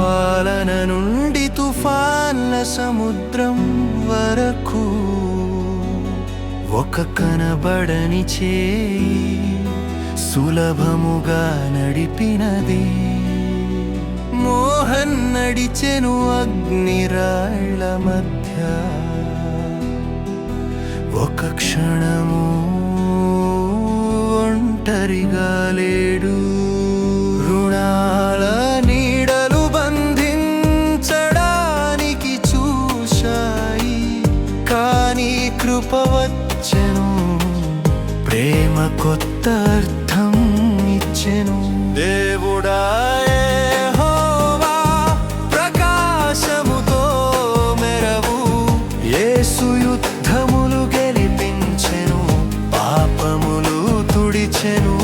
పాలన నుండి తుఫాన్ల సముద్రం వరకు ఒక కనబడని చేయి సులభముగా నడిపినది. మోహన్ నడిచెను అగ్నిరాళ్ల మధ్య, ఒక క్షణము ఒంటరిగా లేడు. రుణాల నీడలు బంధించడానికి చూశాయి, కానీ కృప వచ్చెను, ప్రేమ కొత్త అర్థం ఇచ్చెను. దేవుడా యెహోవా ప్రకాశముతో మెరవు, యేసు యుద్ధములు గెలిపించెను, పాపములు తుడిచెను,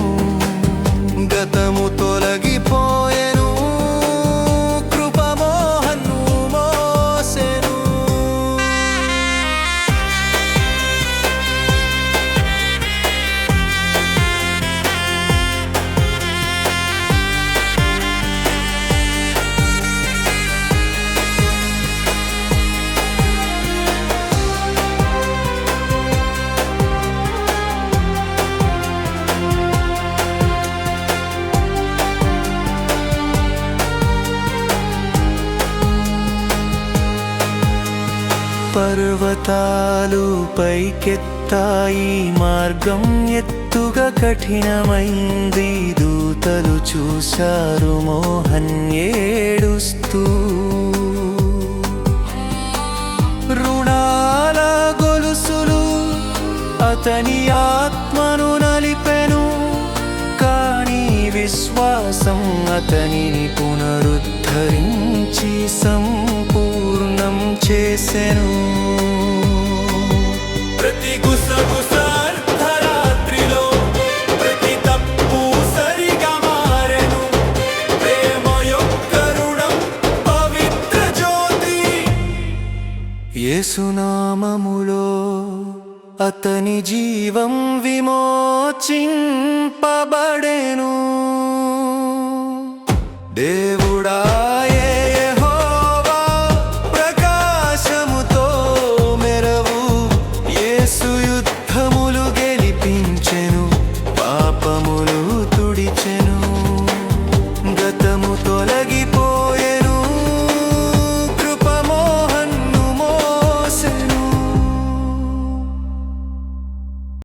గతము తొలగిపోయెను, కృప మోహన్ను మోసెను. పర్వతాలు పైకెత్తాయి, మార్గం ఎత్తుగా కఠినమైంది. దూతలు చూశారు మోహన్ ఏడుస్తూ, రుణాల గొలుసులు అతని ఆత్మను నలిపెను, కానీ విశ్వాసం అతనిని పునరుద్ధరించి సంపూర్ణం చేసెను. ప్రతి గుసగుస అర్ధరాత్రిలో ప్రతి తప్పు సరిగా మారెను, ప్రేమ యొక్క రుణం పవిత్ర జ్యోతి. యేసునామములో అతని జీవం విమోచింపబడెను. దేవుడా